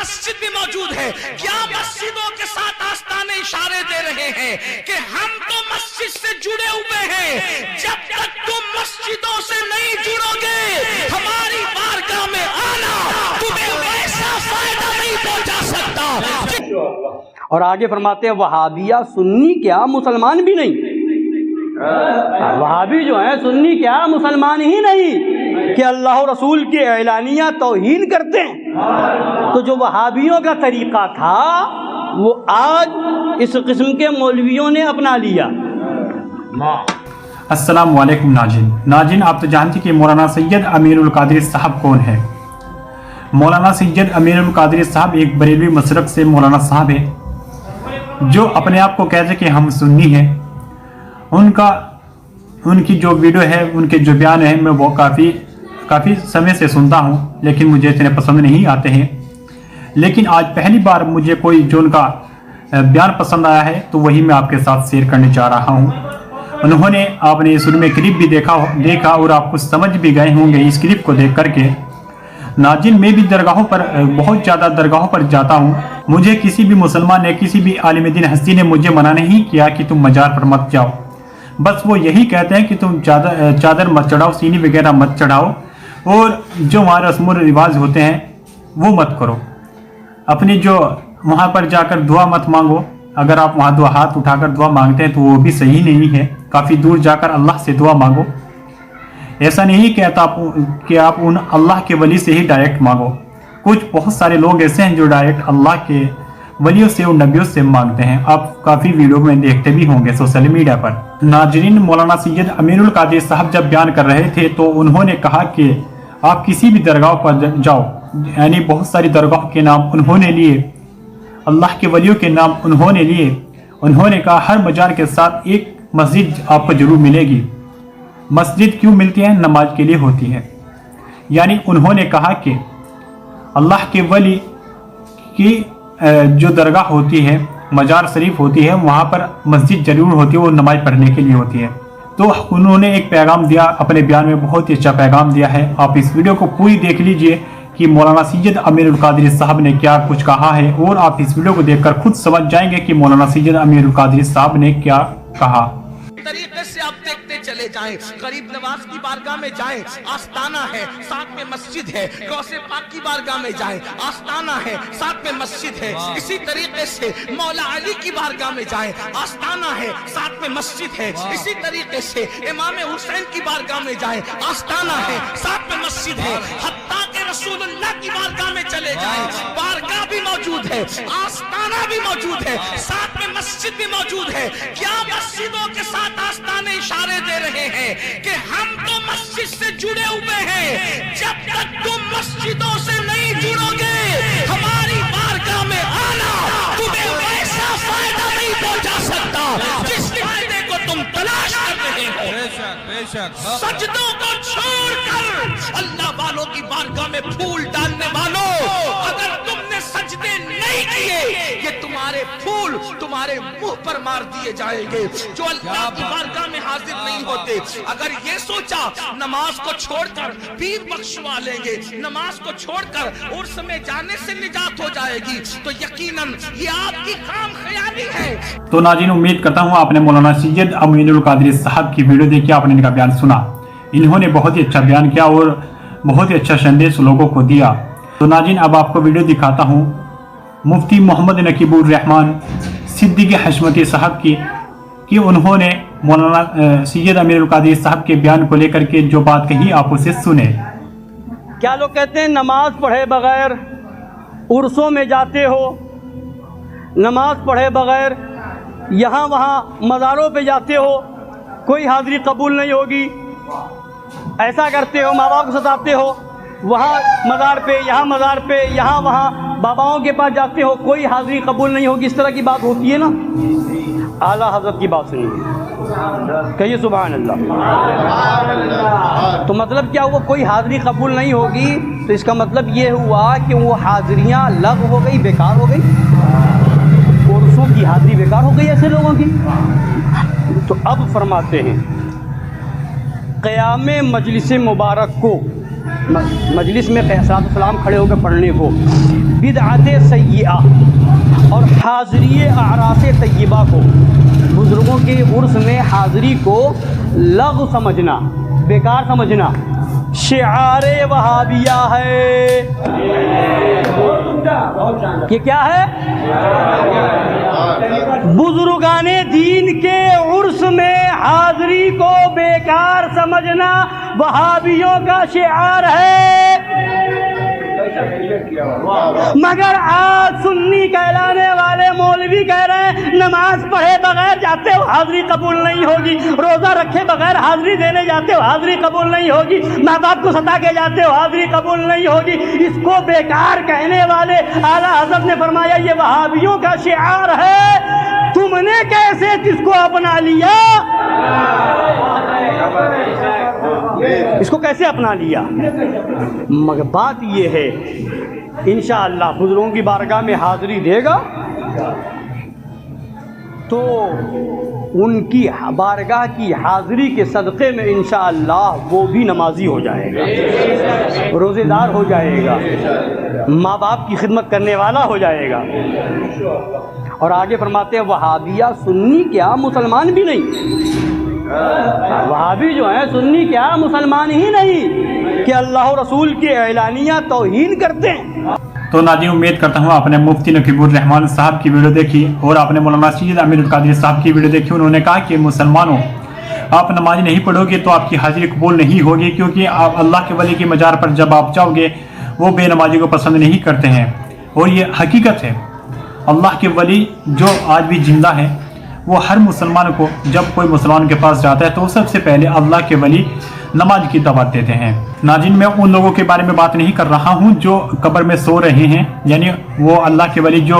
مسجد بھی موجود ہے. کیا مسجدوں کے ساتھ آستانے اشارے دے رہے ہیں کہ ہم تو مسجد سے جڑے ہوئے ہیں, جب تک تم مسجدوں سے نہیں جڑو گے ہماری بارگاہ میں آنا تمہیں ویسا فائدہ نہیں پہنچا سکتا. اور آگے فرماتے ہیں وہابیہ سنی کیا مسلمان بھی نہیں. وہابی جو ہیں سنی کیا مسلمان ہی نہیں کہ اللہ و رسول کی اعلانیہ توہین کرتے ہیں. تو جو وہابیوں کا طریقہ تھا وہ آج اس قسم کے مولویوں نے اپنا لیا. السلام علیکم ناظرین, آپ تو جانتے کہ مولانا سید امیر القادری صاحب کون ہے. مولانا سید امیر القادری صاحب ایک بریلوی مسلک سے مولانا صاحب ہے جو اپنے آپ کو کہتے کہ ہم سنی ہیں. ان کی جو ویڈیو ہے, ان کے جو بیان ہیں, میں وہ کافی سمے سے سنتا ہوں لیکن مجھے اتنے پسند نہیں آتے ہیں. لیکن آج پہلی بار مجھے کوئی جو ان کا بیان پسند آیا ہے تو وہی میں آپ کے ساتھ شیئر کرنے جا رہا ہوں. انہوں نے, آپ نے اس میں کلپ بھی دیکھا اور آپ کچھ سمجھ بھی گئے ہوں گے اس کلپ کو دیکھ کر کے. ناظرین, میں بھی درگاہوں پر بہت زیادہ درگاہوں پر جاتا ہوں. مجھے کسی بھی مسلمان نے, کسی بھی عالم دین ہستی نے مجھے منع نہیں کیا کہ تم مزار پر مت جاؤ. بس وہ یہی کہتے ہیں کہ تم چادر مت چڑھاؤ, سینی وغیرہ مت چڑھاؤ, اور جو وہاں رسم و رواج ہوتے ہیں وہ مت کرو. اپنی جو وہاں پر جا کر دعا مت مانگو. اگر آپ وہاں دعا ہاتھ اٹھا کر دعا مانگتے ہیں تو وہ بھی صحیح نہیں ہے. کافی دور جا کر اللہ سے دعا مانگو. ایسا نہیں کہتا کہ آپ ان اللہ کے ولی سے ہی ڈائریکٹ مانگو. کچھ بہت سارے لوگ ایسے ہیں جو ڈائریکٹ اللہ کے ولیوں سے اور نبیوں سے مانگتے ہیں. آپ کافی ویڈیو میں دیکھتے بھی ہوں گے سوشل میڈیا پر. ناظرین, مولانا سید امیر القادری صاحب جب بیان کر رہے تھے تو انہوں نے کہا کہ آپ کسی بھی درگاہ پر جاؤ, یعنی بہت ساری درگاہ کے نام انہوں نے لیے, اللہ کے ولیوں کے نام انہوں نے لیے. انہوں نے کہا ہر مزار کے ساتھ ایک مسجد آپ کو ضرور ملے گی. مسجد کیوں ملتی ہے؟ نماز کے لیے ہوتی ہے. یعنی انہوں نے کہا کہ اللہ کے ولی کی جو درگاہ ہوتی ہے, مزار شریف ہوتی ہے, وہاں پر مسجد ضرور ہوتی ہے, وہ نماز پڑھنے کے لیے ہوتی ہے. تو انہوں نے ایک پیغام دیا اپنے بیان میں, بہت ہی اچھا پیغام دیا ہے. آپ اس ویڈیو کو پوری دیکھ لیجئے کہ مولانا سید امیر القادری صاحب نے کیا کچھ کہا ہے, اور آپ اس ویڈیو کو دیکھ کر خود سمجھ جائیں گے کہ مولانا سید امیر القادری صاحب نے کیا کہا. طریقے سے آپ دیکھتے چلے جائیں, غریب نواز کی بارگاہ میں جائیں, آستانہ ہے, ساتھ میں مسجد ہے. غوث پاک کی بارگاہ میں جائیں, آستانہ ہے, ساتھ میں مسجد ہے. اسی طریقے سے مولا علی کی بارگاہ میں جائیں, آستانہ ہے, ساتھ میں مسجد ہے. اسی طریقے سے امام حسین کی بارگاہ میں جائیں, آستانہ ہے, ساتھ میں مسجد ہے. حتیٰ کہ رسول اللہ کی بارگاہ میں چلے جائیں, بارگاہ بھی موجود ہے, آستانہ بھی موجود ہے, ساتھ میں مسجد بھی موجود ہے. کیا مسجدوں کے ساتھ آستانے اشارے دے رہے ہیں کہ ہم تو مسجد سے جڑے ہوئے ہیں, جب تک تم مسجدوں سے نہیں جڑو گے ہماری بارگاہ میں آنا تمہیں ویسا فائدہ نہیں پہنچا سکتا جس فائدے کو تم تلاش کر رہے ہو. سجدوں کو چھوڑ کر اللہ والوں کی بارگاہ میں پھول ڈالنے والوں, اگر تم نے سجدے نہیں کیے یہ تمہارے پھول تمہارے منہ پر مار دیے جائیں گے. جو اللہ کی بارگاہ میں حاضر نہیں ہوتے, اگر یہ سوچا نماز کو چھوڑ کر پیر بخشوا لیں گے, نماز کو چھوڑ کر عرس میں جانے سے نجات ہو جائے گی, تو یقیناً یہ آپ کی کام خیالی ہے. تو ناظرین, امید کرتا ہوں آپ نے مولانا سید امیر القادری صاحب کی ویڈیو دیکھی, آپ نے ان کا بیان سنا. انہوں نے بہت ہی اچھا بیان کیا اور بہت ہی اچھا سندیش لوگوں کو دیا. تو ناظرین, اب آپ کو ویڈیو دکھاتا ہوں مفتی محمد نقیب الرحمان صدیقی حشمتی صاحب کی, کہ انہوں نے مولانا سید امیر القادری صاحب کے بیان کو لے کر کے جو بات کہی آپ اسے سنیں. کیا لوگ کہتے ہیں نماز پڑھے بغیر عرسوں میں جاتے ہو, نماز پڑھے بغیر یہاں وہاں مزاروں پہ جاتے ہو, کوئی حاضری قبول نہیں ہوگی, ایسا کرتے ہو, ماں باپ کو ستاتے ہو, وہاں مزار پہ یہاں مزار پہ یہاں وہاں باباؤں کے پاس جاتے ہو, کوئی حاضری قبول نہیں ہوگی. اس طرح کی بات ہوتی ہے نا. اعلیٰ حضرت کی بات سنیے, کہیے سبحان اللہ. تو مطلب کیا ہوا؟ کوئی حاضری قبول نہیں ہوگی تو اس کا مطلب یہ ہوا کہ وہ حاضریاں لغو ہو گئی, بیکار ہو گئی, عرسوں کی حاضری بیکار ہو گئی ایسے لوگوں کی. تو اب فرماتے ہیں قیام مجلس مبارک کو مجلس میں صلاۃ السلام کھڑے ہو کے پڑھنے کو، بدعت سیئہ اور حاضری اعراس طیبہ کو، بزرگوں کے عرس میں حاضری کو لغو سمجھنا، بیکار سمجھنا، شعار وہابیہ ہے۔ یہ کیا ہے؟ بزرگان دین کے عرس میں حاضری کو بیکار سمجھنا وہابیوں کا شعار ہے۔ مگر آج سنی کہلانے والے مولوی کہہ رہے ہیں نماز پڑھے بغیر جاتے ہو حاضری قبول نہیں ہوگی، روزہ رکھے بغیر حاضری دینے جاتے ہو حاضری قبول نہیں ہوگی، ماں باپ کو ستا کے جاتے ہو حاضری قبول نہیں ہوگی۔ اس کو بیکار کہنے والے اعلیٰ حضرت نے فرمایا یہ وہابیوں کا شعار ہے۔ تم نے کیسے اس کو اپنا لیا؟ اس کو کیسے اپنا لیا؟ مگر بات یہ ہے انشاءاللہ بزرگوں کی بارگاہ میں حاضری دے گا تو ان کی بارگاہ کی حاضری کے صدقے میں انشاءاللہ وہ بھی نمازی ہو جائے گا، روزے دار ہو جائے گا، ماں باپ کی خدمت کرنے والا ہو جائے گا۔ اور آگے فرماتے ہیں وہابیہ سنی کیا مسلمان بھی نہیں، وہابی جو ہیں سنی کیا مسلمان ہی نہیں کہ اللہ و رسول کی اعلانیہ توہین کرتے ہیں۔ تو ناظرین امید کرتا ہوں آپ نے مفتی نقیب الرحمان صاحب کی ویڈیو دیکھی اور آپ نے مولانا سید امیر القادری صاحب کی ویڈیو دیکھی۔ انہوں نے کہا کہ مسلمانوں آپ نماز نہیں پڑھو گے تو آپ کی حاضری قبول نہیں ہوگی، کیونکہ آپ اللہ کے ولی کی مزار پر جب آپ جاؤ گے وہ بے نمازی کو پسند نہیں کرتے ہیں، اور یہ حقیقت ہے۔ اللہ کے ولی جو آج بھی زندہ ہے وہ ہر مسلمان کو جب کوئی مسلمان کے پاس جاتا ہے تو سب سے پہلے اللہ کے ولی نماز کی دعوت دیتے ہیں۔ ناظرین میں ان لوگوں کے بارے میں بات نہیں کر رہا ہوں جو قبر میں سو رہے ہیں، یعنی وہ اللہ کے ولی جو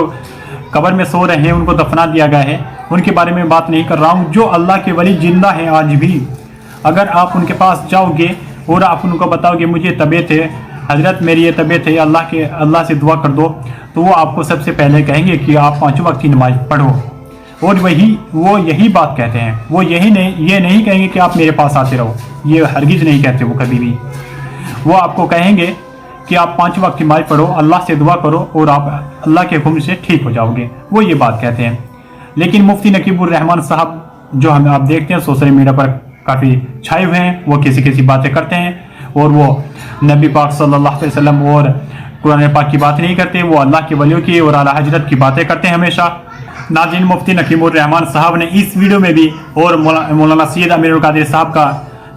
قبر میں سو رہے ہیں ان کو دفنا دیا گیا ہے، ان کے بارے میں بات نہیں کر رہا ہوں۔ جو اللہ کے ولی زندہ ہیں آج بھی، اگر آپ ان کے پاس جاؤ گے اور آپ ان کو بتاؤ گے مجھے طبیعت ہے حضرت میری یہ طبیعت ہے اللہ سے دعا کر دو، تو وہ آپ کو سب سے پہلے کہیں گے کہ آپ 5 وقت کی نماز پڑھو، اور وہ یہی بات کہتے ہیں۔ وہ یہ نہیں کہیں گے کہ آپ میرے پاس آتے رہو، یہ ہرگز نہیں کہتے وہ کبھی بھی۔ وہ آپ کو کہیں گے کہ آپ 5 وقت کی نماز پڑھو، اللہ سے دعا کرو اور آپ اللہ کے حکم سے ٹھیک ہو جاؤ گے، وہ یہ بات کہتے ہیں۔ لیکن مفتی نقیب الرحمان صاحب جو ہمیں آپ دیکھتے ہیں سوشل میڈیا پر کافی چھائے ہوئے ہیں، وہ کسی باتیں کرتے ہیں اور وہ نبی پاک صلی اللہ علیہ وسلم اور قرآن پاک کی بات نہیں کرتے، وہ اللہ کے ولیوں کی اور اعلیٰ حضرت کی باتیں کرتے ہیں ہمیشہ۔ ناظرین مفتی نقیب الرحمان صاحب نے اس ویڈیو میں بھی اور مولانا سید امیر القادری صاحب کا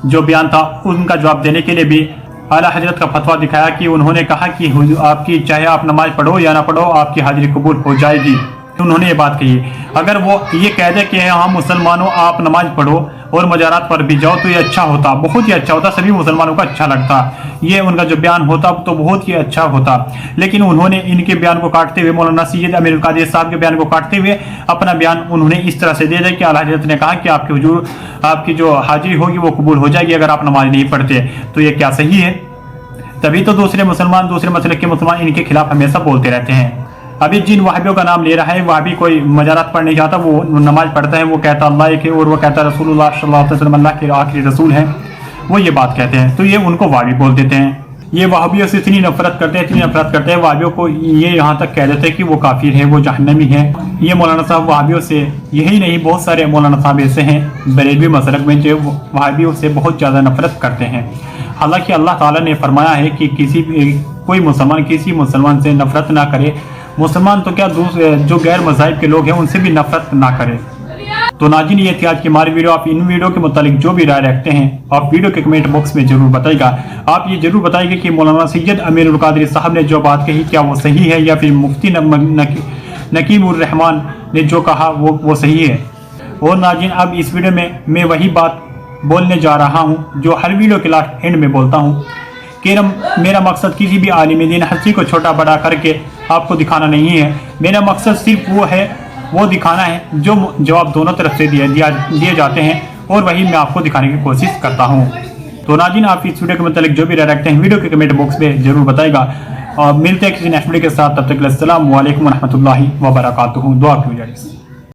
جو بیان تھا ان کا جواب دینے کے لیے بھی اعلیٰ حضرت کا فتویٰ دکھایا کہ انہوں نے کہا کہ آپ کی چاہے آپ نماز پڑھو یا نہ پڑھو آپ کی حاضری قبول ہو جائے گی۔ انہوں نے یہ بات کہی، اگر وہ یہ کہہ دے کہ ہاں مسلمانوں آپ نماز پڑھو اور مزارات پر بھی جاؤ تو یہ اچھا ہوتا، بہت ہی اچھا ہوتا، سبھی مسلمانوں کو اچھا لگتا، یہ ان کا جو بیان ہوتا تو بہت ہی اچھا ہوتا۔ لیکن انہوں نے ان کے بیان کو کاٹتے ہوئے، مولانا سید امیر القادری صاحب کے بیان کو کاٹتے ہوئے اپنا بیان انہوں نے اس طرح سے دے دیا کہ اعلیٰ حضرت نے کہا کہ آپ کی جو حاضری ہوگی وہ قبول ہو جائے گی اگر آپ نماز نہیں پڑھتے، تو یہ کیا صحیح ہے؟ تبھی تو دوسرے مسلک کے مسلمان ان کے خلاف ہمیشہ بولتے رہتے ہیں۔ ابھی جن وہابیوں کا نام لے رہا ہے، وہابی کوئی مزارات پڑھنے جاتا، وہ نماز پڑھتا ہے، وہ کہتا اللہ ایک ہے اور وہ کہتا رسول اللہ صلی اللہ علیہ وسلم اللہ کے آخری رسول ہیں، وہ یہ بات کہتے ہیں تو یہ ان کو وہابی بول دیتے ہیں۔ یہ وہابیوں سے اتنی نفرت کرتے ہیں وہابیوں کو یہ یہاں تک کہہ دیتے ہیں کہ وہ کافر ہیں، وہ جہنمی ہیں۔ یہ مولانا صاحب وہابیوں سے یہی نہیں، بہت سارے مولانا صاحب ایسے ہیں بریلوی مسلک میں جو وہابیوں سے بہت زیادہ نفرت کرتے ہیں۔ حالانکہ اللہ تعالیٰ نے فرمایا ہے کہ کوئی مسلمان کسی مسلمان سے نفرت نہ کرے، مسلمان تو کیا جو غیر مذاہب کے لوگ ہیں ان سے بھی نفرت نہ کرے۔ تو ناظرین یہ تھی آج کی ہماری ویڈیو۔ آپ ان ویڈیو کے متعلق جو بھی رائے رکھتے ہیں آپ ویڈیو کے کمنٹ باکس میں ضرور بتائیے گا۔ آپ یہ ضرور بتائیے گا کہ مولانا سید امیر القادری صاحب نے جو بات کہی کیا وہ صحیح ہے یا پھر مفتی نقیب الرحمان نے جو کہا وہ صحیح ہے۔ اور ناظرین اب اس ویڈیو میں میں وہی بات بولنے جا رہا ہوں جو ہر ویڈیو کے لاسٹ اینڈ میں بولتا ہوں کہ میرا مقصد کسی بھی عالم دین ہستی کو چھوٹا بڑا کر کے آپ کو دکھانا نہیں ہے، میرا مقصد صرف وہ دکھانا ہے جو جواب دونوں طرف سے دیے جاتے ہیں، اور وہی میں آپ کو دکھانے کی کوشش کرتا ہوں۔ تو ناظرین آپ اس ویڈیو کے متعلق جو بھی رائے رکھتے ہیں ویڈیو کے کمنٹ باکس میں ضرور بتائے گا، اور ملتے ہیں کسی نیکسٹ ویڈیو کے ساتھ، تب تک السلام علیکم ورحمۃ اللہ وبرکاتہ۔ دعا کی گزارش۔